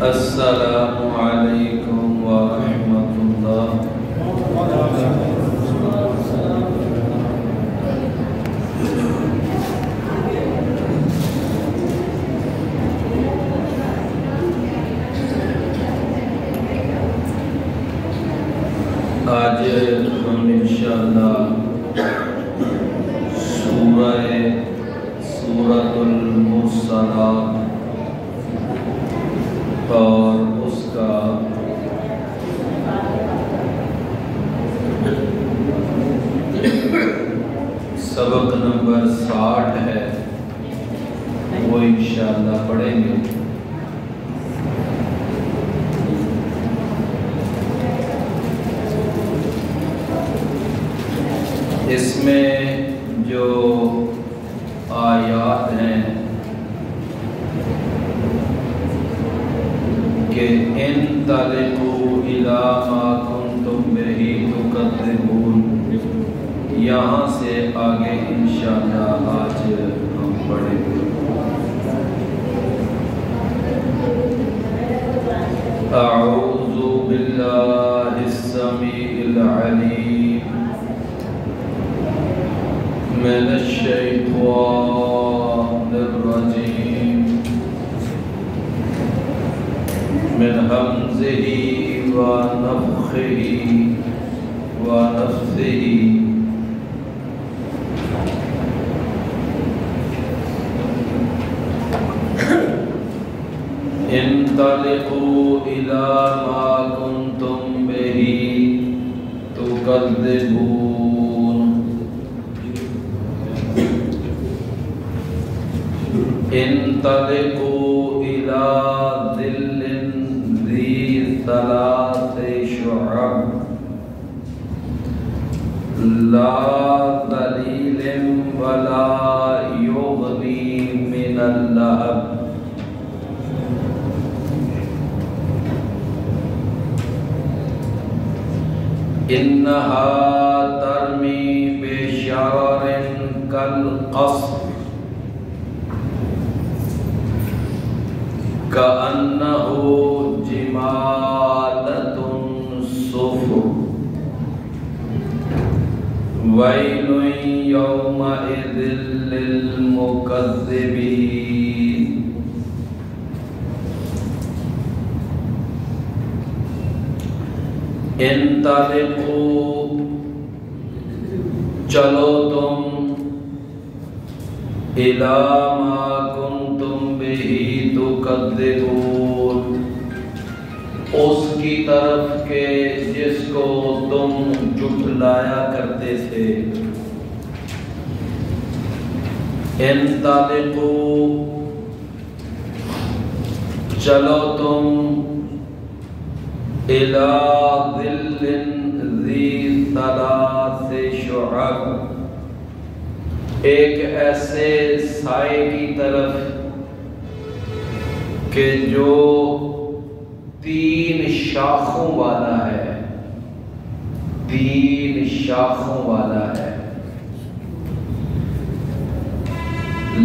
السلام علیکم ورحمۃ اللہ۔ آج ہم انشاءاللہ سورۃ المرسلات اور اس کا سبق نمبر 60 ہے، وہ انشاءاللہ پڑھیں گے۔ اس میں جو آیات ہیں کہ انطلقوا الی ما کنتم بہ تکذبون، یہاں سے آگے انشاءاللہ آج ہم پڑھیں گے۔ اعوذ باللہ السمیع العلیم من الشیطان الرجیم من ہمزہ ونفخہ ونفثہ۔ انطلقوا الی ما کنتم بہ تکذبون۔ انطلقوا الی ظل ذی ثلاث شعب لا ظلیل ولا یغنی من اللہب۔ انہا ترمی بشرر کالقصر کأنہ جمالۃ صفر ویل یومئذ للمکذبین۔ انطلقوا چلو تم الی ما کنتم بہ تکذبون، اس کی طرف کے جس کو تم جھٹلایا کرتے تھے۔ انطلقوا چلو تم الی ظل ذی ثلاث شعب، ایک ایسے سائے کی طرف کہ جو 3 شاخوں والا ہے، 3 شاخوں والا ہے۔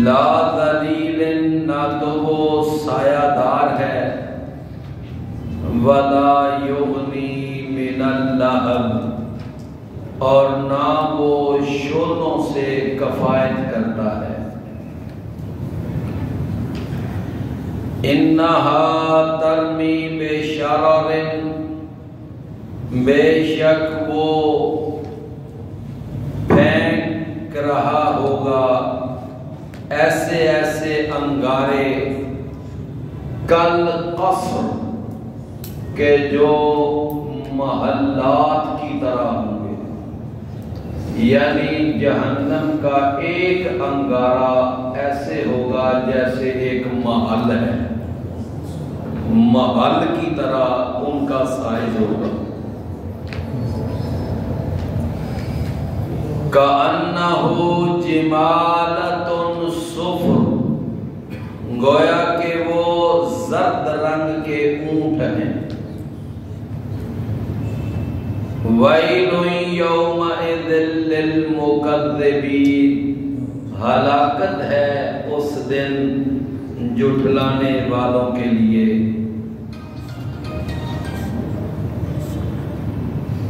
لا ذلیل، نہ تو وہ سایہ دار ہے، ولا یغنی من اللہب، اور نہ وہ شولوں سے کفایت کرتا ہے۔ انہا ترمی بشرر، بے شک وہ پھینک رہا ہوگا ایسے ایسے انگارے، کالقصر، کہ جو محلات کی طرح ہوں گے، یعنی جہنم کا ایک انگارہ ایسے ہوگا جیسے ایک محل ہے، محل کی طرح ان کا سائز ہوگا۔ کأنہ جمالۃ صفر، گویا کہ وہ زرد رنگ کے اونٹ ہیں۔ ویل یومئذ للمکذبین، ہلاکت ہے اس دن جھٹلانے والوں کے لیے۔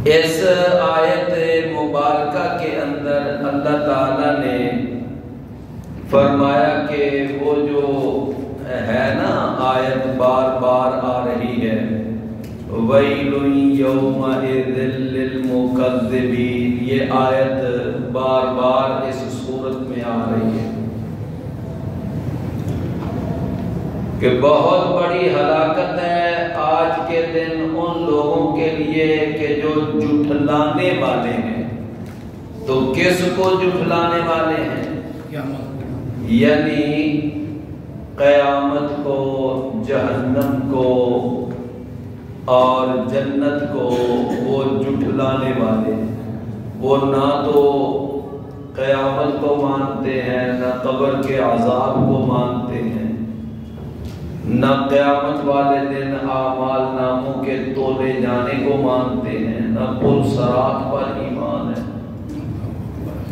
اس آیت مبارکہ کے اندر اللہ تعالیٰ نے فرمایا کہ وہ جو ہے نا آیت بار بار آ رہی ہے، وَيْلٌ يَوْمَئِذٍ لِّلْمُكَذِّبِينَ، یہ آیت بار بار اس صورت میں آ رہی ہے کہ بہت بڑی ہلاکت ہے آج کے دن ان لوگوں کے لیے کہ جو جھٹلانے والے ہیں۔ تو کس کو جھٹلانے والے ہیں؟ یعنی قیامت کو، جہنم کو اور جنت کو وہ جھٹلانے والے ہیں۔ وہ نہ تو قیامت کو مانتے ہیں، نہ قبر کے عذاب کو مانتے ہیں، نہ قیامت والے دن اعمال ناموں کے تولے جانے کو مانتے ہیں، نہ پل صراط پر ایمان ہے۔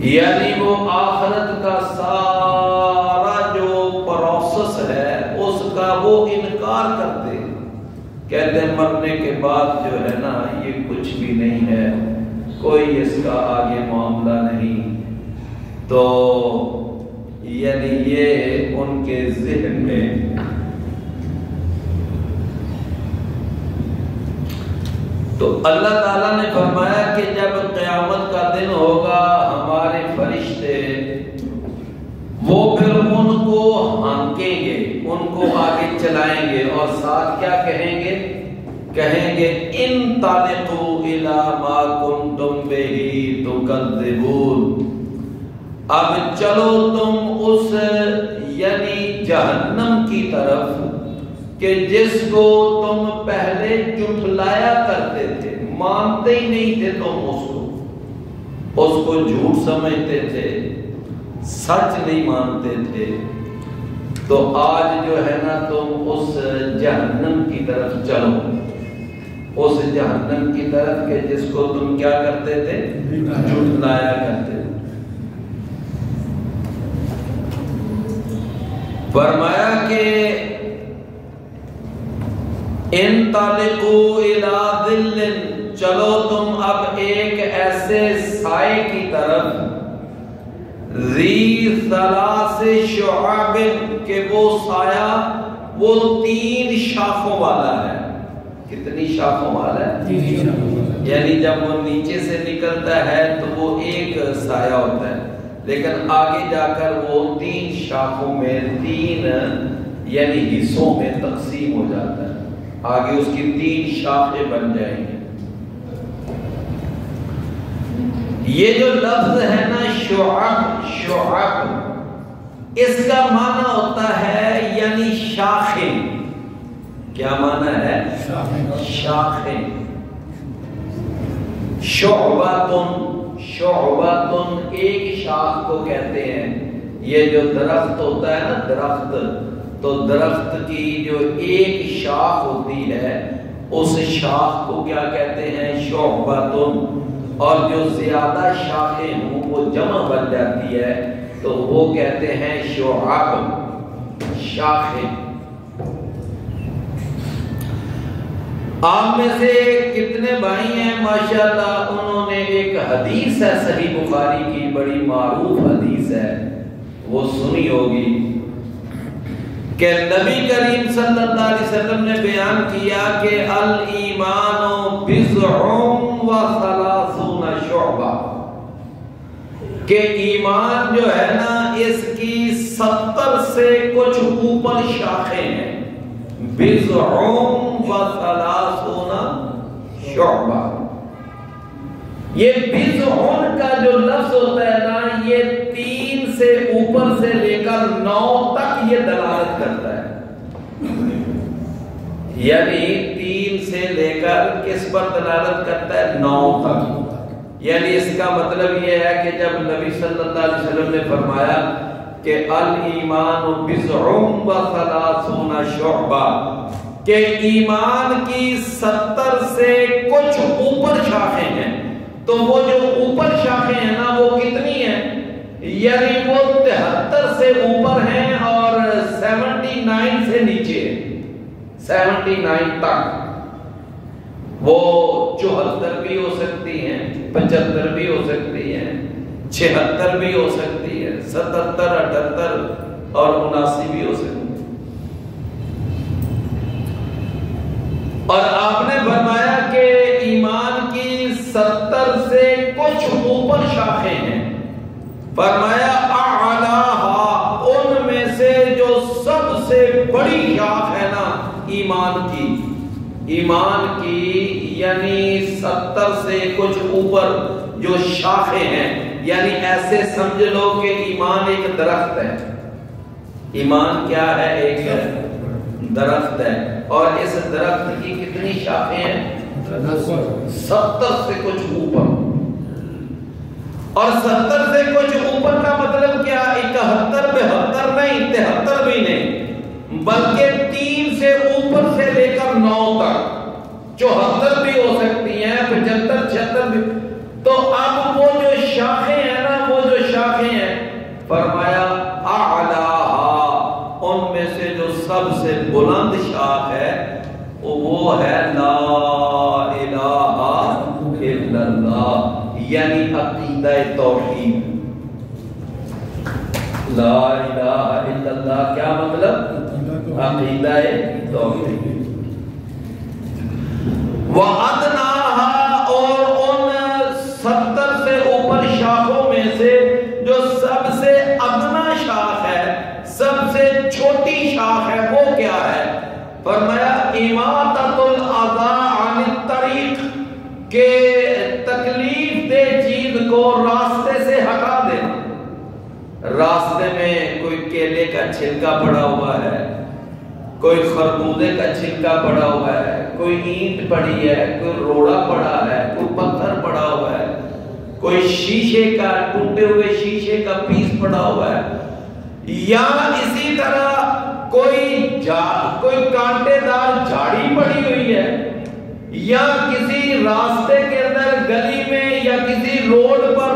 یعنی وہ آخرت کا سارا جو پروسیس ہے اس کا وہ انکار کرتے ہیں، کہتے ہیں مرنے کے بعد جو ہے نا یہ کچھ بھی نہیں ہے، کوئی اس کا آگے معاملہ نہیں۔ تو یعنی یہ ان کے ذہن میں تو اللہ تعالیٰ نے فرمایا کہ جب قیامت کا دن ہوگا ہمارے فرشتے وہ پھر ان کو ہانکیں گے، ان کو آگے چلائیں گے اور ساتھ کیا کہیں گے؟ کہیں گے انطلقوا الی ما کنتم بہ تکذبون، اب چلو تم اس یعنی جہنم کی طرف کہ جس کو تم پہلے جھٹلایا کرتے تھے، مانتے ہی نہیں تھے تم اس کو جھوٹ سمجھتے تھے، سچ نہیں مانتے تھے۔ تو آج جو ہے نا تم اس جہنم کی طرف چلو، اس جہنم کی طرف کہ جس کو تم کیا کرتے تھے؟ جھٹلایا کرتے تھے۔ فرمایا کہ انطلقوا الی ظل، چلو تم اب ایک ایسے سائے کی طرف، ذی ثلاث شعاب، کہ وہ سایہ وہ 3 شاخوں والا ہے۔ کتنی شاخوں والا ہے؟ یعنی جب وہ نیچے سے نکلتا ہے تو وہ ایک سایہ ہوتا ہے، لیکن آگے جا کر وہ 3 شاخوں میں 3 یعنی حصوں میں تقسیم ہو جاتا ہے، آگے اس کی 3 شاخیں بن جائیں گی۔ یہ جو لفظ ہے نا شعب، شعب اس کا معنی ہوتا ہے یعنی شاخیں۔ کیا معنی ہے؟ شاخیں۔ شعبۃ، شعبۃ ایک شاخ کو کہتے ہیں۔ یہ جو درخت ہوتا ہے نا، درخت، تو درخت کی جو ایک شاخ ہوتی ہے اس شاخ کو کیا کہتے ہیں؟ شعبۃ۔ اور جو زیادہ شاخیں ہوں وہ جمع بن جاتی ہے تو وہ کہتے ہیں شعب، شاخیں۔ آپ میں سے کتنے بھائی ہیں ماشاءاللہ انہوں نے ایک حدیث ہے صحیح بخاری کی، بڑی معروف حدیث ہے، وہ سنی ہوگی کہ نبی کریم صلی اللہ علیہ وسلم نے بیان کیا کہ الایمان بضع و ثلاثون شعبہ، کہ ایمان جو ہے نا اس کی 70 سے کچھ اوپر شاخیں ہیں۔ بضع و ثلاثون شعبہ، یہ بضع کا جو لفظ ہوتا ہے نا یہ 3 سے اوپر سے لے کر 9 تک یہ دلالت کرتا ہے، یعنی 3 سے لے کر کس پر دلالت کرتا ہے؟ 9 تک۔ یعنی اس کا مطلب یہ ہے کہ جب نبی صلی اللہ علیہ وسلم نے فرمایا کہ الایمان بضع و ثلاثون شعبہ، کہ ایمان کی 70 سے کچھ اوپر شاخیں ہیں، تو وہ جو اوپر شاخیں ہیں نا وہ کتنی ہیں؟ یعنی وہ 73 سے اوپر ہیں اور 79 سے نیچے ہیں، 79 تک وہ 74 بھی ہو سکتی ہیں، 75 بھی ہو سکتی ہیں، 76 بھی ہو سکتی ہے، 77 78 اور 79 بھی ہو سکتی ہے۔ اور آپ نے فرمایا کہ ایمان کی 70 سے کچھ اوپر شاخیں ہیں، فرمایا اعلیٰ، ان میں سے جو سب سے بڑی شاخ ہے نا ایمان کی یعنی 70 سے کچھ اوپر جو شاخیں ہیں، یعنی ایسے سمجھ لو کہ ایمان ایک درخت ہے۔ ایمان کیا ہے؟ ایک درخت ہے، اور اس درخت کی کتنی شاخیں ہیں؟ 70 سے کچھ اوپر۔ اور 70 سے کچھ اوپر کا مطلب کیا؟ 71 72 نہیں، 73 بھی نہیں، بلکہ 3 سے اوپر سے لے کر 9 تک، 74 بھی ہو سکتی ہیں، 75 76 بھی۔ تو اب وہ جو شاخیں ہیں نا، وہ جو شاخیں ہیں، فرمایا اعلیٰ، ان میں سے جو سب سے بلند شاخ ہے وہ ہے لا الہ الا اللہ، یعنی عقیدہ توحید۔ لا الہ الا اللہ کیا مطلب؟ عقیدہ توحید۔ وَأَدْنَاهَا، اور ان 70 سے اوپر شاخوں میں سے جو سب سے ادنا شاخ ہے، سب سے چھوٹی شاخ ہے، وہ کیا ہے؟ فرمایا اماطۃ الاذى عن الطریق، کہ تکلیف دہ چیز کو راستے سے ہٹا دینا۔ راستے میں کوئی کیلے کا چھلکا پڑا ہوا ہے، کوئی خربوزے کا چھلکا پڑا ہوا ہے، کوئی اینٹ پڑی ہے، کوئی روڑا پڑا ہے، کوئی پتھر پڑا ہوا ہے، کوئی شیشے کا ٹوٹے ہوئے شیشے کا پیس پڑا ہوا ہے، یا اسی طرح کوئی کانٹے دار جھاڑی پڑی ہوئی ہے، یا کسی راستے کے اندر گلی میں یا کسی روڈ پر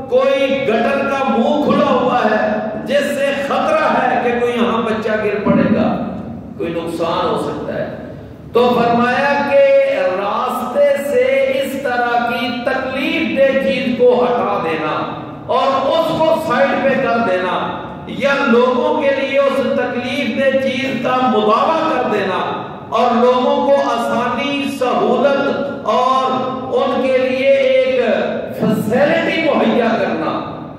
کوئی گٹر کا منہ کھلا ہوا ہے جس سے خطرہ ہے کہ کوئی یہاں بچہ گر پڑے گا، کوئی نقصان ہو سکتا ہے۔ تو فرمایا کہ راستے سے اس طرح کی تکلیف دہ چیز کو ہٹا دینا اور اس کو سائڈ پہ کر دینا، یا لوگوں کے لیے اس تکلیف دہ چیز کا مداوع کر دینا اور لوگوں کو آسانی، سہولت اور ان کے لیے ایک فیسلٹی مہیا کرنا،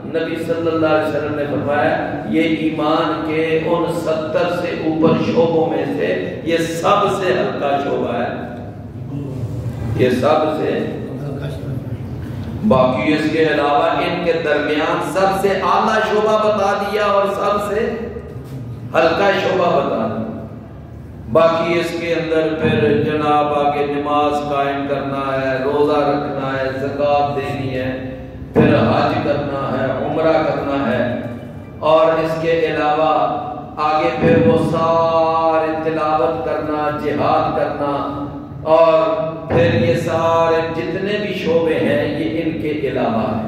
نبی صلی اللہ علیہ وسلم نے فرمایا یہ ایمان کے ان 70 سے اوپر شعبوں میں سے یہ سب سے ہلکا شعبہ ہے، یہ سب سے۔ باقی اس کے علاوہ ان کے درمیان سب سے اعلیٰ شعبہ بتا دیا اور سب سے ہلکا شعبہ بتا دیا۔ باقی اس کے اندر پھر جناب آگے نماز قائم کرنا ہے، روزہ رکھنا ہے، زکوٰۃ دینی ہے، پھر حج کرنا ہے، عمرہ کرنا ہے، اور اس کے علاوہ آگے پھر وہ سارے تلاوت کرنا، جہاد کرنا، اور پھر یہ سارے جتنے بھی شعبے ہیں یہ ان کے علاوہ ہیں۔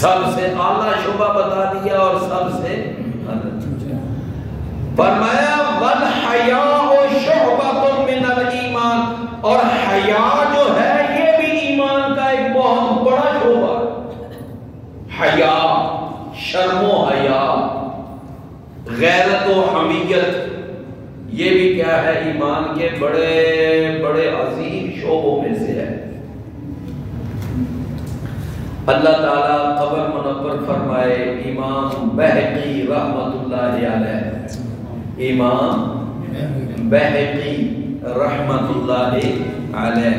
سب سے اعلیٰ شعبہ بتا دیا اور سب سے فرمایا والحیاء شعبۃ من الایمان، اور حیا جو ہے یہ بھی ایمان کا ایک بہت بڑا شعبہ ہے۔ حیا، شرم و حیا، غیرت و حمیت، یہ بھی کیا ہے؟ ایمان کے بڑے بڑے عظیم شعبوں میں سے ہے۔ اللہ تعالیٰ قبر منور فرمائے امام بہقی رحمت اللہ علیہ، امام بہقی رحمت اللہ علیہ،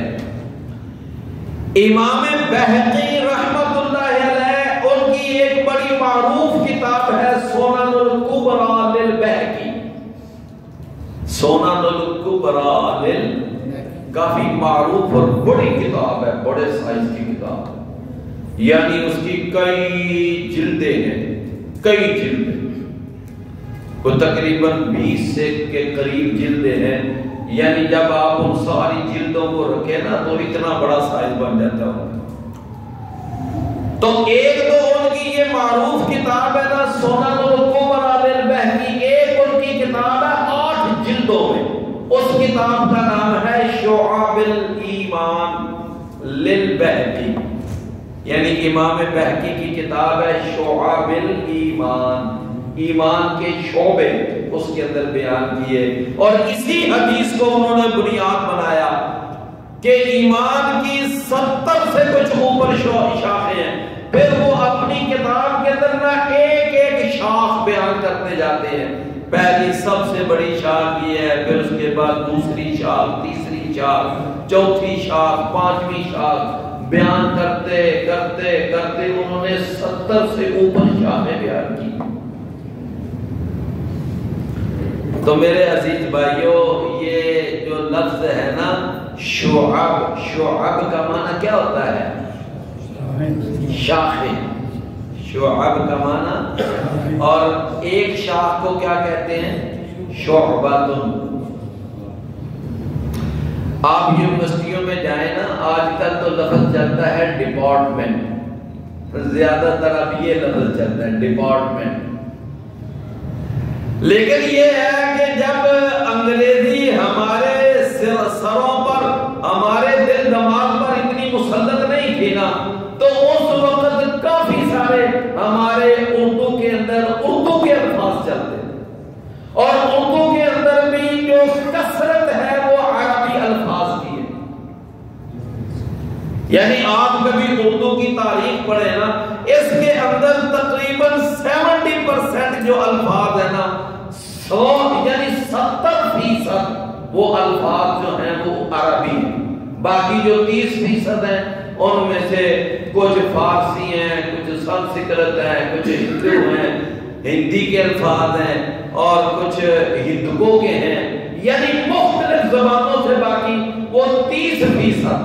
امام بہقی رحمت اللہ علیہ، ان کی ایک بڑی معروف کتاب ہے سنن الکبریٰ للبہقی، سنن الکبریٰ کافی معروف اور بڑی کتاب ہے، بڑے سائز کی کتاب ہے، یعنی اس کی کئی جلدیں ہیں، کئی جلدیں، وہ تقریباً 20 سے کے قریب جلدیں ہیں، یعنی جب آپ ان ساری جلدوں کو رکھیں نا تو اتنا بڑا سائز بن جاتا ہے۔ تو ایک تو ان کی یہ معروف کتاب ہے نا سنن الکبریٰ للبہقی، ایک ان کی کتاب ہے 8 جلدوں میں، اس کتاب کا نام ہے شعب الایمان للبہقی، یعنی امام بہقی کی کتاب ہے شعب الایمان، ایمان کے شعبے اس کے اندر بیان کیے، اور اسی حدیث کو انہوں نے بنیاد بنایا کہ ایمان کی 70 سے کچھ اوپر شاخیں ہیں، پھر وہ اپنی کتاب کے اندر نہ ایک ایک شاخ بیان کرتے جاتے ہیں، پہلی سب سے بڑی شاخ یہ ہے، پھر اس کے بعد دوسری شاخ، تیسری شاخ، چوتھی شاخ، پانچویں شاخ، بیان کرتے کرتے کرتے انہوں نے 70 سے اوپر شاخیں بیان کی۔ تو میرے عزیز بھائیوں، یہ جو لفظ ہے نا شعب، شعب کا معنی کیا ہوتا ہے؟ شاخیں، شعب کا معنی، اور ایک شاخ کو کیا کہتے ہیں؟ شعبۃ۔ آپ یونیورسٹیوں میں جائیں نا، آج کل تو لفظ چلتا ہے ڈپارٹمنٹ، زیادہ تر اب یہ لفظ چلتا ہے ڈپارٹمنٹ، لیکن یہ ہے کہ جب انگریزی ہمارے سروں پر، ہمارے دل دماغ پر اتنی مسلط نہیں تھی نا، تو اس وقت کافی سارے ہمارے اردو کے اندر اردو کے الفاظ چلتے ہیں، اور اردو کے اندر بھی جو کثرت ہے وہ عربی الفاظ کی ہے۔ یعنی آپ کبھی اردو کی تاریخ پڑھیں نا، اس کے اندر تقریباً 70% جو الفاظ ہیں نا، یعنی 70% وہ الفاظ جو ہیں وہ عربی ہیں، باقی جو 30% ہیں ان میں سے کچھ فارسی ہیں، کچھ سنسکرت ہیں، کچھ ہندو ہیں، ہندی کے الفاظ ہیں، اور کچھ ہندکوں کے ہیں، یعنی مختلف زبانوں سے باقی وہ 30%،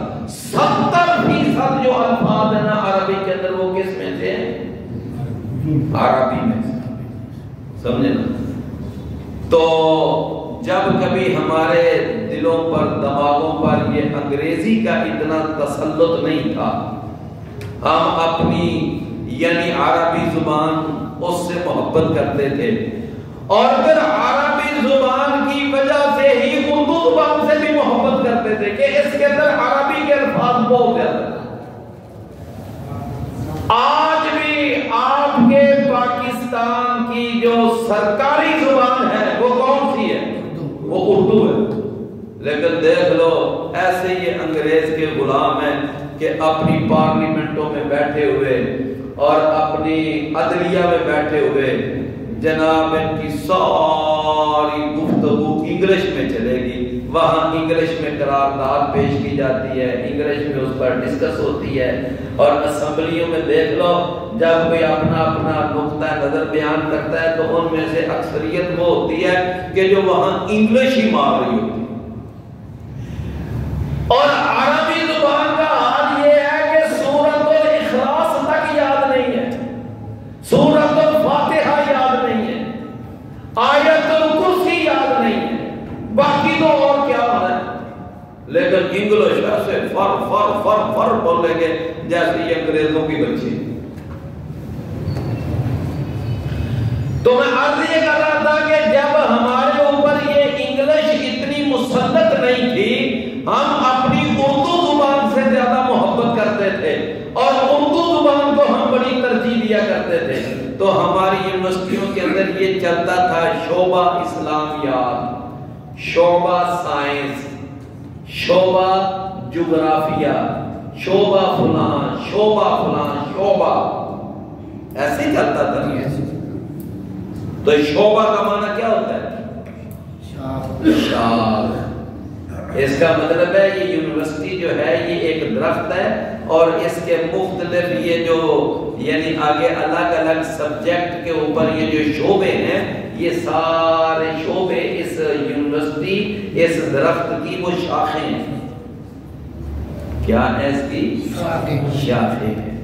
70% جو الفاظ ہیں نا عربی کے اندر، وہ کس میں سے ہیں؟ عربی میں سے، سمجھے نا؟ تو جب کبھی ہمارے دلوں پر، دماغوں پر یہ انگریزی کا اتنا تسلط نہیں تھا، ہم اپنی یعنی عربی زبان اس سے محبت کرتے تھے، اور پھر عربی زبان کی وجہ سے ہی اردو زبان سے بھی محبت کرتے تھے کہ اس کے اندر عربی کے الفاظ بہت زیادہ ہیں۔ آج بھی آپ کے پاکستان کی جو سرکاری زبان ہے وہ کون سی ہے؟ وہ اردو ہے، لیکن دیکھ لو ایسے یہ انگریز کے غلام ہیں کہ اپنی پارلیمنٹوں میں بیٹھے ہوئے اور اپنی عدلیہ میں بیٹھے ہوئے، جناب ان کی ساری گفتگو انگلش میں چلے گی، وہاں انگلش میں قرارداد پیش کی جاتی ہے، انگلش میں اس پر ڈسکس ہوتی ہے، اور اسمبلیوں میں دیکھ لو جب کوئی اپنا اپنا نقطہ نظر بیان کرتا ہے تو ان میں سے اکثریت وہ ہوتی ہے کہ جو وہاں انگلش ہی مار رہی ہوتی ہے۔ اور عربی زبان کا حال یہ ہے کہ سورۃ الاخلاص تک یاد نہیں ہے، سورۃ الفاتحہ یاد نہیں ہے، آیت الکرسی یاد نہیں ہے، باقی تو اور کیا ہونا ہے، لیکن انگلش ایسے فر فر فر فر بولیں گے جیسے یہ انگریزوں کی بچی۔ تو میں عرض یہ کر رہا تھا کہ جب ہمارے اوپر یہ انگلش اتنی مسلط نہیں تھی، ہم اپنی اردو زبان سے زیادہ محبت کرتے تھے، اور اردو زبان کو ہم بڑی ترجیح دیا کرتے تھے، تو ہماری یونیورسٹیوں کے اندر یہ چلتا تھا شعبہ اسلامیات، شعبہ سائنس، شعبہ جغرافیہ، شعبہ فلان، شعبہ فلان، شعبہ ایسے ہی چلتا تھا۔ تو شعبہ کا معنی کیا ہوتا ہے؟ شاخ۔ اس کا مطلب ہے یہ یونیورسٹی جو ہے یہ ایک درخت ہے، اور اس کے مختلف یہ جو یعنی آگے الگ الگ سبجیکٹ کے اوپر یہ جو شعبے ہیں، یہ سارے شعبے اس یونیورسٹی، اس درخت کی وہ شاخیں ہیں۔ کیا ہے اس کی؟ شاخیں ہیں۔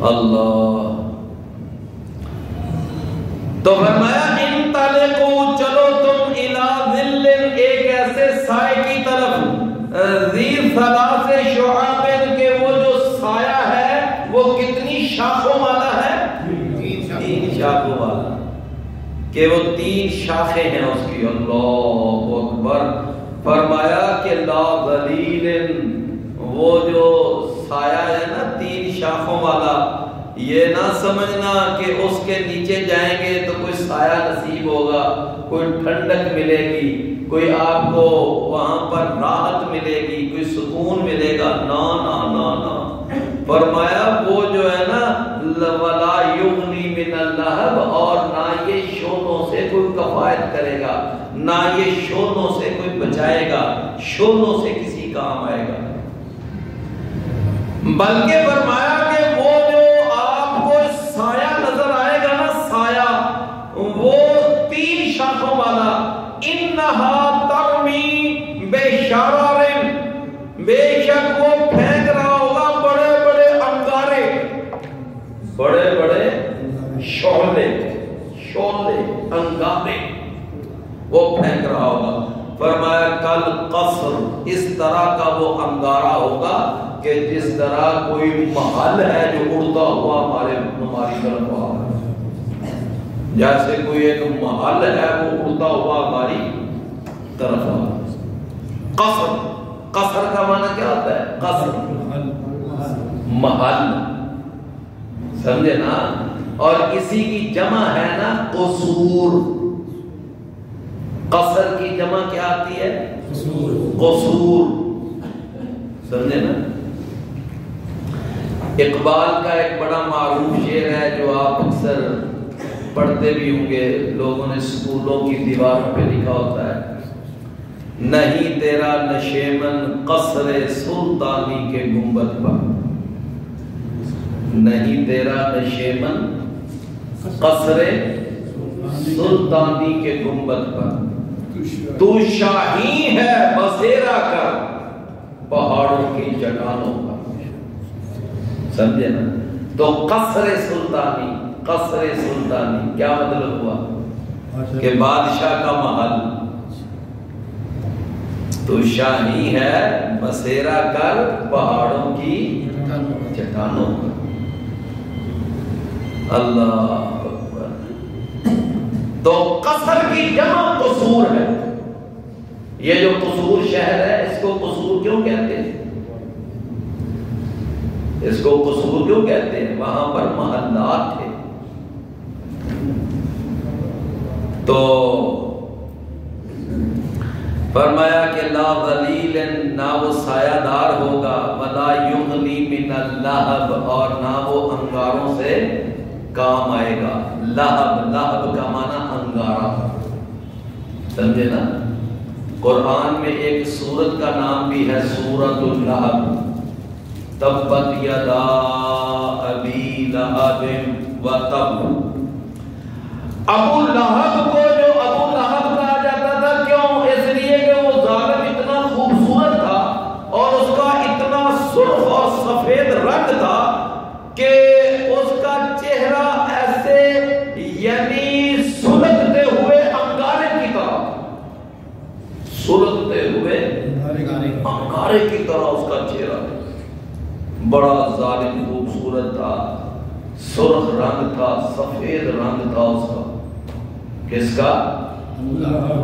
اللہ تو فرمایا انطلقوا، چلو تم الی ظل، ایک ایسے سائے کی طرف، ذی ثلاث شعاب، کہ وہ جو سایہ ہے وہ کتنی شاخوں والا ہے؟ 3 شاخوں والا۔ کہ وہ 3 شاخیں ہیں اس کی. اللہ اکبر. فرمایا کہ لا ذلیل، وہ جو سایہ ہے نا 3 شاخوں والا، یہ نہ سمجھنا کہ اس کے نیچے جائیں گے تو کوئی سایہ نصیب ہوگا، کوئی ٹھنڈک ملے گی، کوئی آپ کو وہاں پر راحت ملے گی، کوئی سکون ملے گا. نا نا نا نا. فرمایا وہ جو ہے نا ولا یغنی من اللہب، اور نہ یہ شولوں سے کوئی کفایت کرے گا، نہ یہ شولوں سے کوئی بچائے گا، شولوں سے کسی کام آئے گا. بلکہ فرمایا کہ وہ جو آپ کو سایہ نظر آئے گا نا، سایہ وہ 3 شاخوں والا، انہا ترمی بشرر، بے شک وہ پھینک رہا ہوگا بڑے بڑے انگارے، بڑے بڑے شعلے انگارے وہ پھینک رہا ہوگا. فرمایا کل قصر، اس طرح کا وہ انگارہ ہوگا کہ جس طرح کوئی محل ہے جو اڑتا ہوا ہماری طرف آ رہا ہے، جیسے کوئی ایک محل ہے وہ اڑتا ہوا ہماری طرف آ رہا ہے. قصر، قصر کا معنی کیا ہوتا ہے؟ قصر محل، سمجھے نا. اور اسی کی جمع ہے نا قصور. قصر کی جمع کیا آتی ہے؟ قصور. سمجھے نا. اقبال کا ایک بڑا معروف شعر ہے جو آپ اکثر پڑھتے بھی ہوں گے، لوگوں نے اسکولوں کی دیواروں پہ لکھا ہوتا ہے: نہیں تیرا نشیمن قصر سلطانی کے گنبد پر، نہیں تیرا نشیمن قصر سلطانی کے گنبد پر، تو شاہی ہے بسیرا کر پہاڑوں کی چٹانوں پر. سمجھے نا. تو قصر سلطانی، قصر سلطانی کیا مطلب ہوا؟ کہ بادشاہ کا محل. تو شاہی ہے بسیرا کر پہاڑوں کی چٹانوں پر. اللہ اکبر. تو قصر کی جمع قصور ہے. یہ جو قصور شہر ہے اس کو قصور کیوں کہتے ہیں؟ اس کو قصور کیوں کہتے ہیں؟ وہاں پر محلات تھے. تو فرمایا کہ لا ذلیل، نہ وہ سایہ دار ہوگا، ولا یغنی من اللہب، اور نہ وہ انگاروں سے کام آئے گا. لہب، لہب کا معنی انگارہ. سمجھے نا. قرآن میں ایک سورت کا نام بھی ہے سورۃ اللہب. تبت یدا ابی لہب وتب. ابو لہب کو جو ابو لہب کہا جاتا تھا، کیوں؟ اس لیے کہ وہ ظالم اتنا خوبصورت تھا اور اس کا اتنا سرخ اور سفید رنگ تھا کہ اس کا چہرہ ایسے یعنی سلگتے ہوئے انگارے کی طرح، سلگتے ہوئے انگارے کی طرح اس کا چہرہ. بڑا ظالم خوبصورت تھا، سرخ رنگ تھا، سفید رنگ تھا اس کا. کس کا؟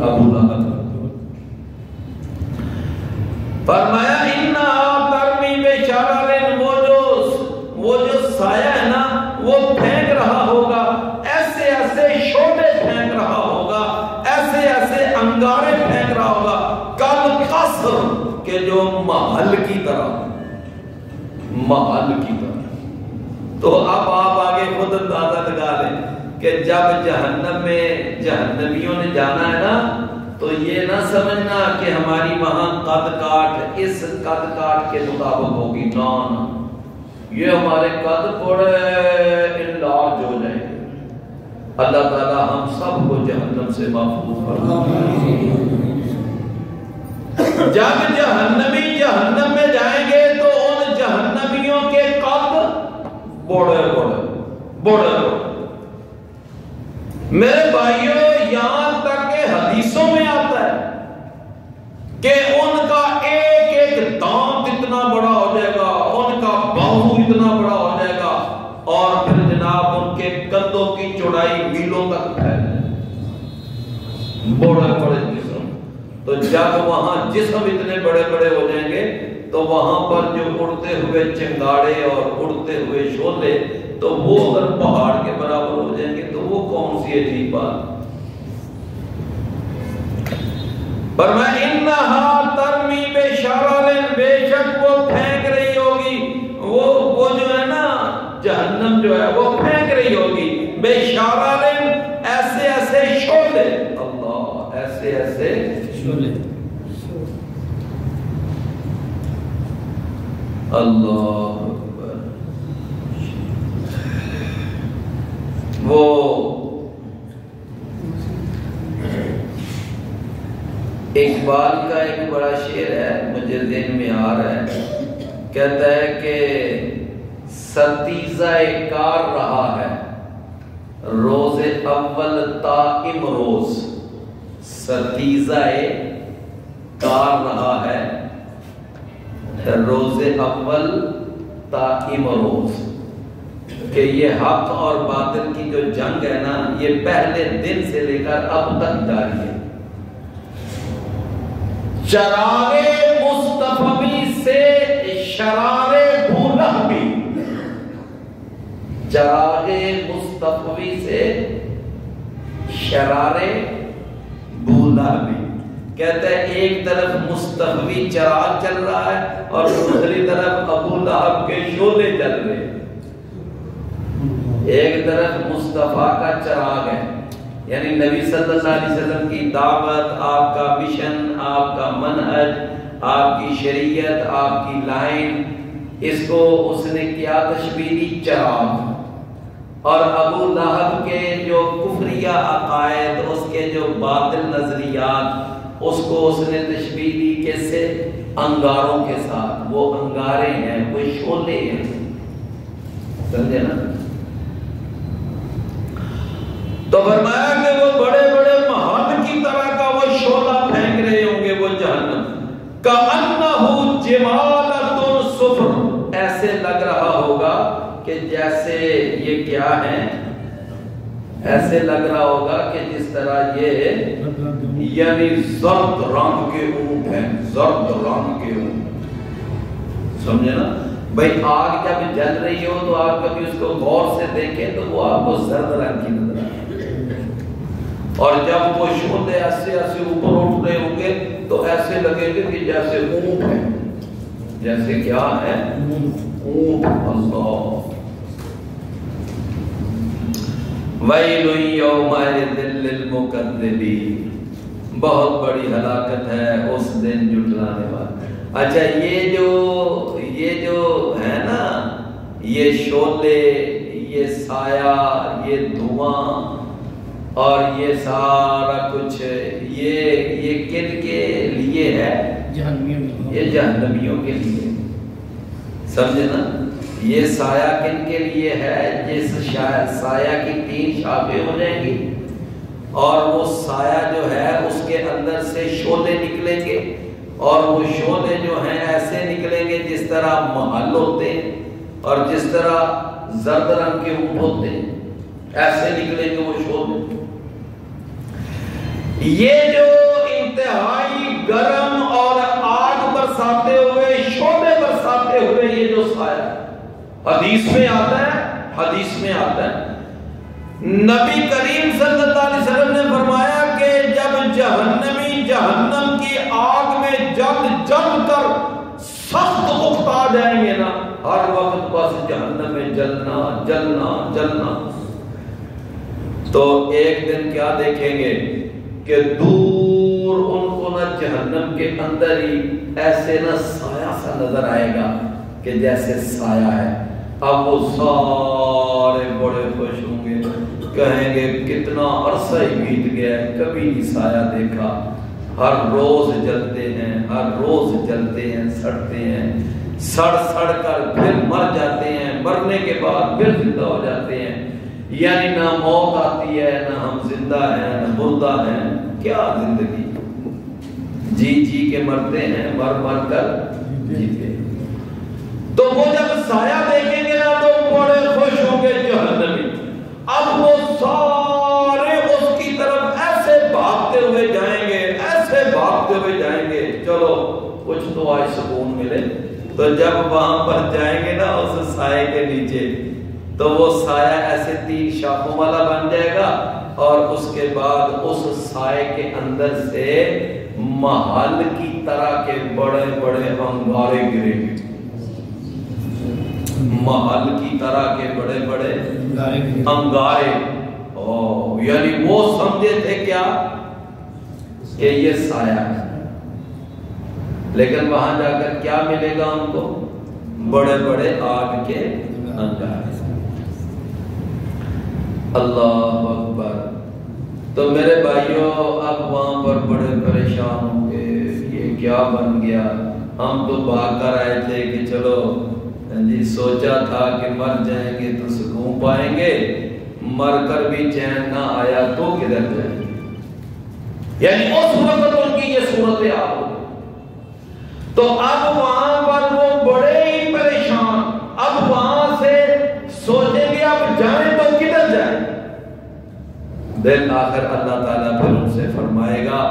ابو لہب. فرمایا انہا ترمی بشرر، وہ جو سایہ ہے نا وہ پھینک رہا ہوگا، ایسے ایسے شعلے پھینک رہا ہوگا، ایسے ایسے انگارے پھینک رہا ہوگا. کل قصر، کہ جو محل کی طرح، محل کی طرح. تو اب آپ آگے خود اندازہ لگا لیں کہ جب جہنم میں جہنمیوں نے جانا ہے نا، تو یہ نہ سمجھنا کہ ہماری وہاں قد کاٹ اس قد کاٹ کے مطابق ہوگی. نا، یہ ہمارے قد بڑے انلارج ہو جائیں گے. اللہ تعالی ہم سب کو جہنم سے محفوظ فرمائے. جب جہنمی جہنم میں جائیں گے تو ان جہنمیوں کے قد بڑے بڑے بڑے. میرے بھائیوں، یہاں تک کہ حدیثوں میں آتا ہے کہ ان کا ایک ایک دانت اتنا بڑا ہو جائے گا، ان کا بازو اتنا بڑا ہو جائے گا، اور پھر جناب ان کے کندھوں کی چوڑائی میلوں تک پھیل جائے. بڑے بڑے جسم. تو جب وہاں جسم اتنے بڑے بڑے ہو جائیں گے تو وہاں پر جو اڑتے ہوئے چنگاڑے اور اڑتے ہوئے شعلے تو وہ اگر پہاڑ کے برابر ہو جائیں گے تو وہ کون سی عجیب بات. فرمایا انہا ترمی بشرر، بے شک وہ پھینک رہی ہوگی، وہ جو ہے نا جہنم جو ہے وہ پھینک رہی ہوگی بشرر، ایسے ایسے شعلے. اللہ، ایسے ایسے شعلے. اللہ اکبر. وہ اقبال کا ایک بڑا شعر ہے، مجھے ذہن میں آ رہا ہے، کہتا ہے کہ ستیزہ کار رہا ہے روز اول تا امروز. ستیزہ کار رہا ہے روز اول تا امروز، کہ یہ حق اور باطل کی جو جنگ ہے نا یہ پہلے دن سے لے کر اب تک جاری ہے. چراغ مصطفی سے شرار بولہبی، چراغ مصطفی سے شرار بولہبی. کہتا ہے ایک طرف مصطفی چراغ چل رہا ہے اور دوسری طرف ابو لہب کے شعلے چل رہے ہیں. ایک طرف مصطفیٰ کا چراغ ہے، یعنی نبی صلی اللہ علیہ وسلم کی دعوت، آپ کا مشن، آپ کا منہج، آپ کی شریعت، آپ کی لائن، اس کو اس نے کیا تشبیہی چراغ. اور ابو لہب کے جو کفریہ عقائد، اس کے جو باطل نظریات، اس کو اس نے تشبیہی کیسے؟ انگاروں کے ساتھ. وہ انگارے ہیں، وہ شعلے ہیں. سمجھے نا؟ تو فرمایا کہ وہ بڑے بڑے مہاد کی طرح کا وہ شعلہ پھینک رہے ہوں گے وہ جہنم. کأنہ جمالۃ صفر، ایسے لگ رہا ہوگا کہ جیسے یہ کیا ہے، ایسے لگ رہا ہوگا کہ جس طرح یہ یعنی زرد رنگ کے اونٹ ہیں، زرد رنگ کے اونٹ. سمجھے نا بھئی؟ آگ جب جل رہی ہو تو آپ کبھی اس کو غور سے دیکھیں تو وہ آپ کو زرد رنگ کی نظر آئے، اور جب وہ شعلے ایسے ایسے اوپر اٹھ رہے ہوں گے تو ایسے لگے گے کہ جیسے اونٹ ہے. جیسے کیا ہے؟ اونٹ. اللہ. ویل یومئذ للمکذبین، بہت بڑی ہلاکت ہے اس دن جھٹلانے والے. اچھا، یہ جو ہے نا، یہ شعلے، یہ سایہ، یہ دھواں اور یہ سارا کچھ، یہ کن کے لیے ہے؟ یہ جہنمیوں کے لیے. سمجھے نا؟ یہ سایہ کن کے لیے ہے؟ جس سایہ کی 3 شاخیں ہو جائیں گی اور وہ سایہ جو ہے اس کے اندر سے شعلے نکلیں گے، اور وہ شعلے جو ہیں ایسے نکلیں گے جس طرح محل ہوتے ہیں اور جس طرح زرد رنگ کے اونٹ ہوتے ہیں، ایسے نکلیں گے وہ شعلے. یہ جو انتہائی گرم اور آگ برساتے ہوئے، شعلے برساتے ہوئے یہ جو سایہ، حدیث میں آتا ہے، حدیث میں آتا ہے نبی کریم صلی اللہ علیہ وسلم نے فرمایا کہ جب جہنمی جہنم کی آگ میں جل کر سخت اکتا جائیں گے نا، ہر وقت بس جہنم میں جلنا جلنا جلنا، تو ایک دن کیا دیکھیں گے کہ دور ان کو نہ جہنم کے اندر ہی ایسے نہ سایہ سا نظر آئے گا کہ جیسے سایہ ہے. اب وہ سارے بڑے خوش ہوں گے، کہیں گے کتنا عرصہ ہی بیت گیا ہے، کبھی نہیں سایہ دیکھا. ہر روز جلتے ہیں، ہر روز جلتے ہیں، سڑتے ہیں، سڑ کر پھر مر جاتے ہیں، مرنے کے بعد پھر زندہ ہو جاتے ہیں. یعنی نہ موت آتی ہے، نہ ہم زندہ ہیں، نہ مردہ ہیں. کیا زندگی، جی کے مرتے ہیں، مر کر جیتے. تو وہ جب سایہ دیکھیں گے نا تو بڑے خوش ہوں گے جہنمی. اب وہ سارے اس کی طرف ایسے بھاگتے ہوئے ملے. تو جب وہاں پر جائیں گے نا اس سائے کے نیچے تو وہ سایہ ایسے 3 شاخوں والا بن جائے گا اور اس کے بعد اس سائے کے اندر سے محل کی طرح کے بڑے بڑے انگارے گریں گے. محل کی طرح کے بڑے بڑے انگارے. یعنی وہ سمجھے تھے کیا کہ یہ سایہ ہے، لیکن وہاں جا کر کیا ملے گا ان کو؟ بڑے بڑے آگ کے انگارے. اللہ اکبر. تو میرے بھائیوں اب وہاں پر بڑے پریشان ہوں گے، یہ کیا بن گیا؟ ہم تو بھاگ کر آئے تھے کہ چلو جی سوچا تھا کہ مر جائیں گے تو سکون پائیں گے، مر کر بھی چین نہ آیا تو کدھر جائیں گے؟ یعنی اس وقت ان کی یہ صورت حال ہو. تو اب وہاں پر وہ بڑے ہی پریشان. اب وہاں سے سوچیں گے اب جائیں تو کدھر جائیں؟ بالآخر اللہ تعالیٰ پھر ان سے فرمائے گا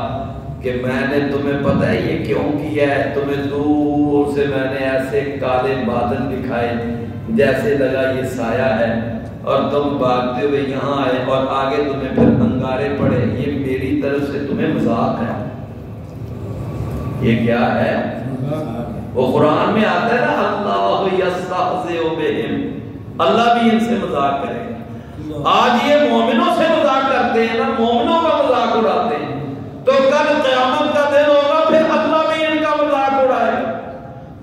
کہ میں نے تمہیں پتہ ہے یہ کیوں کیا ہے؟ تمہیں دور سے میں نے ایسے کالے بادل دکھائے جیسے لگا یہ سایہ ہے، اور تم بھاگتے ہوئے یہاں آئے اور آگے تمہیں پھر انگارے پڑے. یہ میری طرف سے تمہیں مذاق ہے. یہ کیا ہے؟ وہ قرآن میں آتا ہے نا اللہ یستہزئ بہم، اللہ بھی ان سے مذاق کرے گا. آج یہ مومنوں سے مذاق کرتے ہیں نا، مومنوں کا مذاق اڑاتے ہیں، تو کل قیامت کا دن ہوگا پھر اللہ بھی ان کا مذاق اڑائے گا.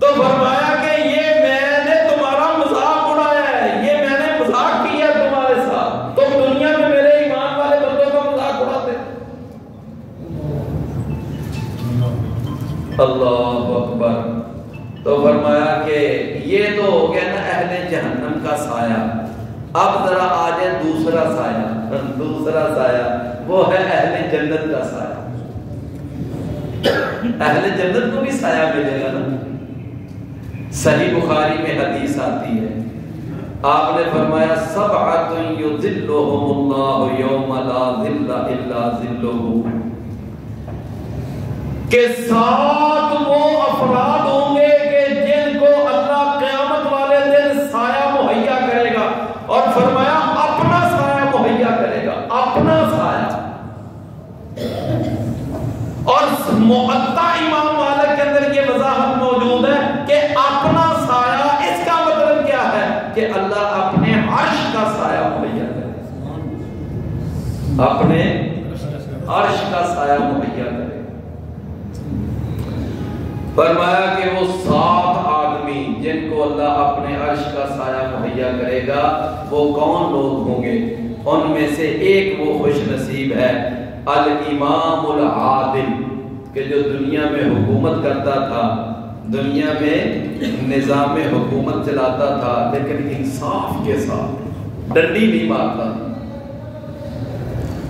تو فرمایا کہ یہ میں نے تمہارا مذاق اڑایا ہے، یہ میں نے مذاق کیا تمہارے ساتھ. تم دنیا میں میرے ایمان والے بندوں کا مذاق اڑاتے. اللہ اکبر. تو فرمایا کہ یہ تو ہو گیا نا اہل جہنم کا سایہ. اب ذرا آ جائے دوسرا سایہ. دوسرا سایہ وہ ہے اہل جنت کا سایہ. اہل جنت کو بھی سایہ ملے گا نا. صحیح بخاری میں حدیث آتی ہے، آپ نے فرمایا سبعۃ یظلھم اللہ یوم لا ظل الا ظلہ، کہ 7 وہ افراد ہوں گے کہ جن کو اللہ قیامت والے دن سایہ مہیا کرے گا. اور فرمایا اپنا سایہ مہیا کرے گا، اپنا سایہ. اور موطا امام مالک کے اندر یہ وضاحت موجود ہے کہ اپنا سایہ، اس کا مطلب کیا ہے کہ اللہ اپنے عرش کا سایہ مہیا کرے، اپنے عرش کا سایہ مہیا کرے. فرمایا کہ وہ 7 آدمی جن کو اللہ اپنے عرش کا سایہ مہیا کرے گا وہ کون لوگ ہوں گے؟ ان میں سے ایک وہ خوش نصیب ہے الامام العادل، کہ جو دنیا میں حکومت کرتا تھا، دنیا میں نظام حکومت چلاتا تھا، لیکن انصاف کے ساتھ ڈنڈی نہیں مارتا.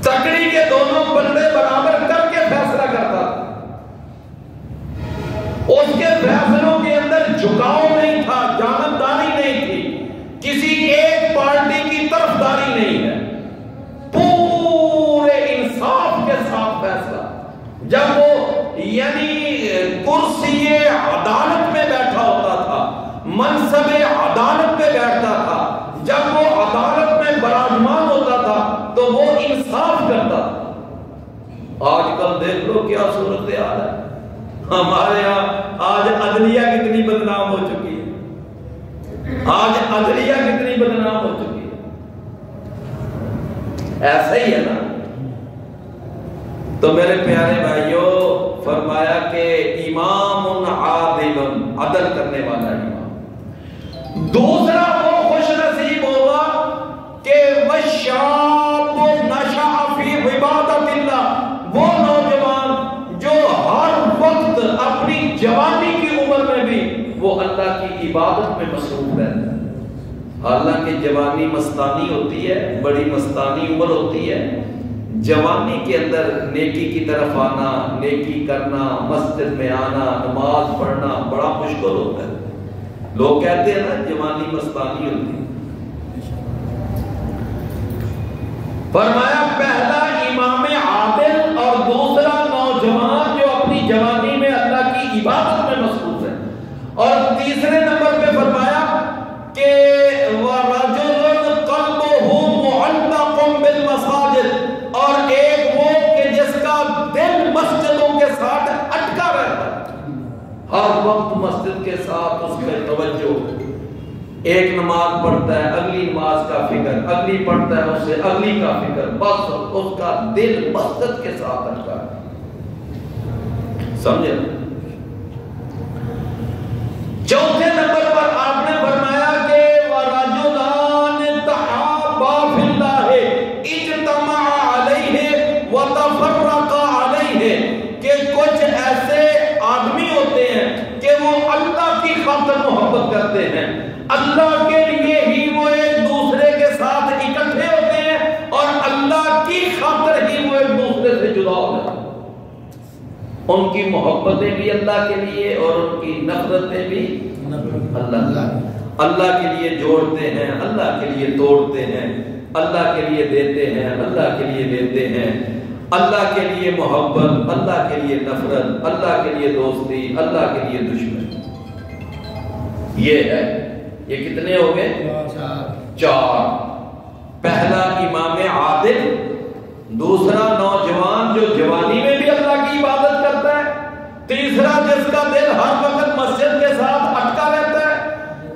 تکڑی کے دونوں بندے برابر کر کے فیصلہ کرتا تھا. اس کے فیصلوں کے اندر جھکاؤ نہیں تھا، جانبداری نہیں تھی، کسی ایک پارٹی کی طرفداری نہیں ہے. پورے انصاف کے ساتھ فیصلہ. جب وہ یعنی کرسی عدالت میں بیٹھا ہوتا تھا، منصب عدالت میں بیٹھتا تھا، جب وہ عدالت میں براجمان ہوتا تھا تو وہ انصاف کرتا تھا. آج کل دیکھ لو کیا صورتحال ہے. ہمارے ہاں آج عدلیہ کتنی بدنام ہو چکی ہے، آج عدلیہ کتنی بدنام ہو چکی ہے. ایسا ہی ہے نا. تو میرے پیارے بھائیوں فرمایا کہ امام عادل، عدل کرنے والا امام. دوسرا وہ خوش نصیب ہوگا کہ وشاب نشأ فی عبادت اللہ، وہ نوجوان جو ہر وقت اپنی جوانی کی عمر میں بھی وہ اللہ کی عبادت میں مصروف رہتا ہے. حالانکہ جوانی مستانی ہوتی ہے، بڑی مستانی عمر ہوتی ہے. جوانی کے اندر نیکی کی طرف آنا، نیکی کرنا، مسجد میں آنا، نماز پڑھنا بڑا مشکل ہوتا ہے. لوگ کہتے ہیں نا جوانی مستانی ہوتی ہے. فرمایا پہلا امام عادل اور دوسرا نوجوان جو اپنی جوانی میں اللہ کی عبادت میں مصروف ہے. ہر وقت مسجد کے ساتھ اس پہ توجہ، ایک نماز پڑھتا ہے اگلی نماز کا فکر، اگلی پڑھتا ہے اس سے اگلی کا فکر، بس اس کا دل مسجد کے ساتھ اٹکا ہے. سمجھے؟ چوتھے نمبر پر آپ نے فرمایا کہ وَرَجُلَانِ تَحَابَّا فِي اللَّهِ اجْتَمَعَا عَلَيْهِ وَتَفَرَّقَا عَلَيْهِ، کہ کچھ ایسے آدمی ہوتے ہیں کہ وہ اللہ کی خاطر محبت کرتے ہیں، اللہ کے لیے ہی وہ ایک دوسرے کے ساتھ اکٹھے ہوتے ہیں اور اللہ کی خاطر ہی وہ ایک دوسرے سے جدا ہوتے ہیں. ان کی محبتیں بھی اللہ کے لیے اور ان کی نفرتیں بھی اللہ کے لیے جوڑتے ہیں، اللہ کے لیے توڑتے ہیں، اللہ کے لیے دیتے ہیں، اللہ کے لیے لیتے ہیں، اللہ کے لیے محبت، اللہ کے لیے نفرت، اللہ کے لیے دوستی، اللہ کے لیے دشمن. یہ ہے. یہ کتنے ہو گئے؟ چار. پہلا امام عادل، دوسرا نوجوان جو جوانی میں بھی اللہ کی عبادت کرتا ہے، تیسرا جس کا دل ہر وقت مسجد کے ساتھ اٹکا رہتا ہے،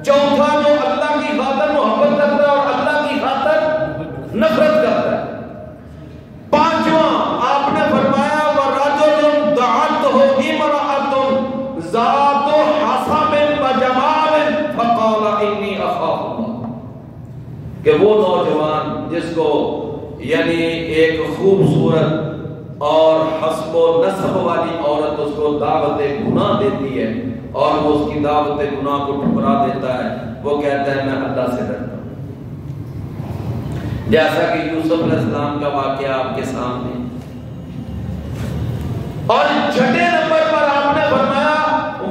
چوتھا جو اللہ کی خاطر محبت کرتا ہے اور اللہ کی خاطر نفرت کرتا ہے. پانچواں آپ نے فرمایا وَرَجُلٌ دَعَتْهُ امْرَأَةٌ ذَاتُ حَسَبٍ وَجَمَالٍ فَقَالَ إِنِّي أَخَافُ اللَّهَ، کہ وہ نوجوان جس کو یعنی ایک خوبصورت اور حسب و نسب والی عورت اس کو دعوت گناہ دیتی ہے اور وہ اس کی دعوت گناہ کو ٹھکرا دیتا ہے، وہ کہتا ہے میں اللہ سے ڈرتا ہوں. جیسا کہ یوسف علیہ السلام کا واقعہ آپ کے سامنے. اور چھٹے نمبر پر آپ نے فرمایا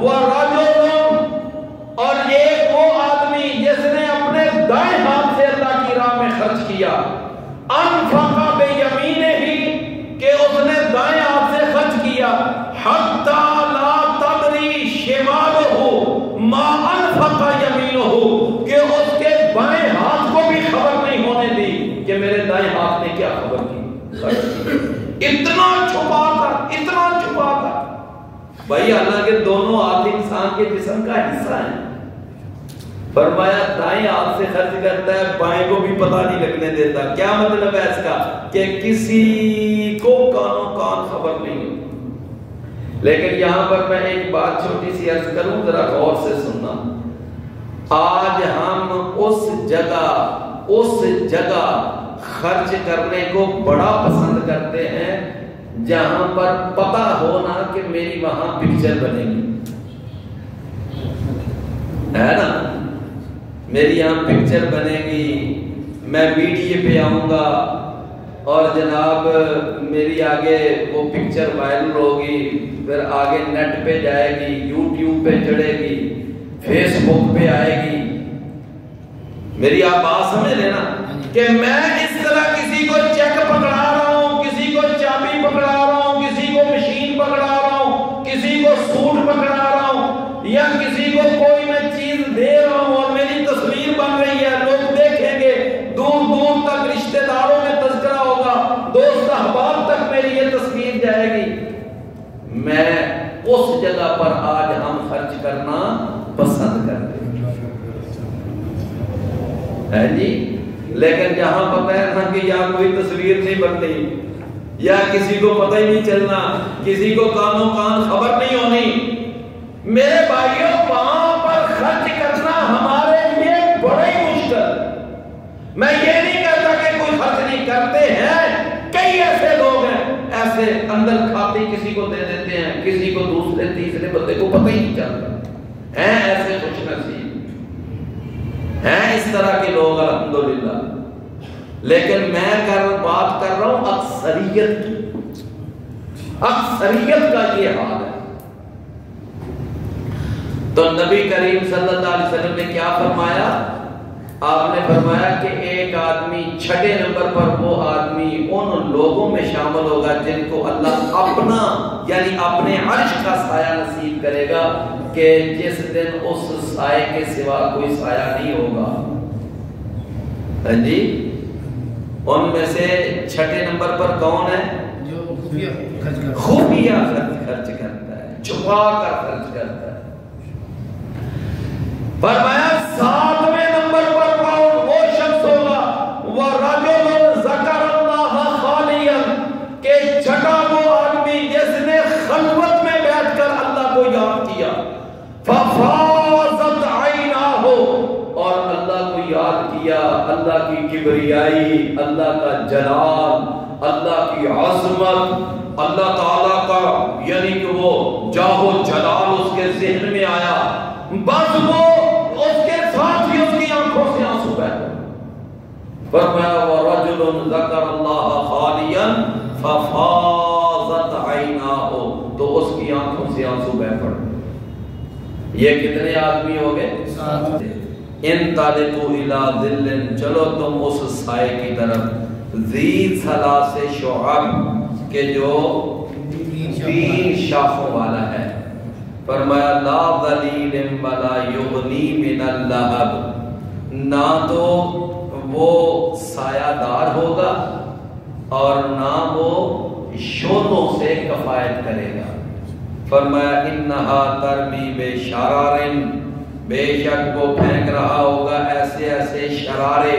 وَرَجُلٌ، اور ایک وہ آدمی جس نے اپنے دائیں ہاتھ سے اللہ کی راہ میں خرچ کیا، انفق بیمینہ، کہ اس نے دائیں ہاتھ سے خرچ کیا، حتی لا تدری شمالہ ما انفق یمینہ، کہ اس کے بائیں ہاتھ کو بھی خبر نہیں ہونے دی کہ میرے دائیں ہاتھ نے کیا خبر کی. اتنا چھپا کر، اتنا چھپا کر. بھائی حالانکہ دونوں ہاتھ انسان کے جسم کا حصہ ہیں. فرمایا دائیں ہاتھ سے خرچ کرتا ہے، بائیں کو بھی پتہ نہیں لگنے دیتا. کیا مطلب ہے اس کا؟ کہ کسی کو کانوں کان خبر نہیں ہوتی. لیکن یہاں پر میں ایک بات چھوٹی سی عرض کروں، ذرا غور سے سننا. آج ہم اس جگہ خرچ کرنے کو بڑا پسند کرتے ہیں جہاں پر پتہ ہونا کہ میری وہاں پکچر بنے گی، ہے نا؟ میری یہاں پکچر بنے گی، میں میڈیا پہ آؤں گا اور جناب میری آگے وہ پکچر وائرل ہوگی، پھر آگے نیٹ پہ جائے گی، یوٹیوب پہ چڑھے گی، فیس بک پہ آئے گی. میری آپ بات سمجھ لینا کہ میں اس طرح کسی کو چیک پکڑا رہا ہوں، کسی کو چابی پکڑا رہا ہوں، کسی کو مشین پکڑا رہا ہوں، کسی کو سوٹ پکڑا رہا ہوں، یا کسی کو کوئی میں چیز دے رہا ہوں اور میری تصویر بن رہی ہے، لوگ دیکھیں گے، دور دور تک رشتہ داروں میں تذکرہ ہوگا، دوست احباب تک میری یہ تصویر جائے گی. میں اس جگہ پر آج ہم خرچ کرنا پسند کرتے ہیں جی. لیکن جہاں پتہ ہے نا کہ یہاں کوئی تصویر نہیں بننی، یا کسی کو پتہ ہی نہیں چلنا، کسی کو کانوں کان خبر نہیں ہونی، میرے بھائیوں وہاں پر خرچ کرنا ہمارے لیے بڑا ہی مشکل. میں یہ نہیں کہتا کہ کوئی خرچ نہیں کرتے ہیں، کئی ایسے لوگ ہیں ایسے اندر کھاتے کسی کو دے دیتے ہیں، کسی کو دوسرے تیسرے بندے کو پتہ ہی نہیں چلتا. ہیں ایسے خوش نصیب ہیں اس طرح کے لوگ الحمدللہ. لیکن میں بات کر رہا ہوں اکثریت کی. اکثریت کا یہ حال ہے. تو نبی کریم صلی اللہ علیہ وسلم نے کیا فرمایا؟ آپ نے فرمایا کہ ایک آدمی چھٹے نمبر پر وہ آدمی ان لوگوں میں شامل ہوگا جن کو اللہ اپنا یعنی اپنے عرش کا سایہ نصیب کرے گا کہ جس دن اس سائے کے سوا کوئی سایہ نہیں ہوگا. ہاں جی. ان میں سے چھٹے نمبر پر کون ہے؟ جو خفیہ خرچ کرتا ہے، چھپا کر خرچ کرتا ہے. فرمایا 7ویں نمبر پر کون وہ شخص ہوگا وَرَجُلٌ ذَكَرَ اللَّهَ خَالِيًا کہ چھٹا وہ آدمی جس نے خلوت میں بیٹھ کر اللہ کو یاد کیا فَفَاضَتْ عَيْنَاهُ اور اللہ کو یاد کیا، اللہ کی کبریائی، اللہ کا جلال، اللہ کی عظمت، اللہ تعالیٰ کا یعنی کہ وہ جاہ و جلال اس کے ذہن میں آیا، بس وہ اس کے ساتھ ہی اس کی آنکھوں سے آنسو بہہ گئے۔ فرمایا وَرَجُلٌ ذَكَرَ اللَّهَ خَالِيًا فَفَاضَتْ عَيْنَاهُ تو اس کی آنکھوں سے آنسو بہہ پڑے۔ یہ کتنے آدمی ہو گئے؟ 7۔ انطلقوا الی ظل چلو تم اس سائے کی طرف ذی ثلاث شعب کہ جو 3 شاخوں والا ہے۔ فرمایا لا ظلیل ولا یغنی من اللہب نہ تو وہ سایہ دار ہوگا اور نہ وہ شولوں سے کفایت کرے گا۔ فرمایا انہا ترمی بشرار بے شک وہ پھینک رہا ہوگا ایسے ایسے شرارے،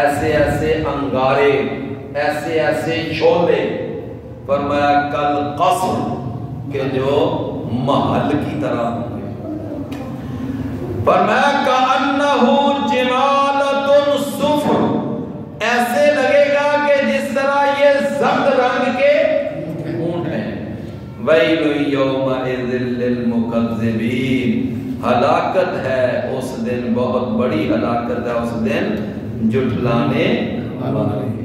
ایسے ایسے انگارے، ایسے ایسے شعلے۔ فرمایا کل قصر کہ جو محل کی طرح ہوں گے۔ فرمایا کأنہ جمالۃ صفر ایسے لگے گا کہ جس طرح یہ زرد رنگ کے اونٹ ہیں۔ ویل یومئذ للمکذبین ہلاکت ہے اس دن، بہت بڑی ہلاکت ہے اس دن جھٹلانے والے۔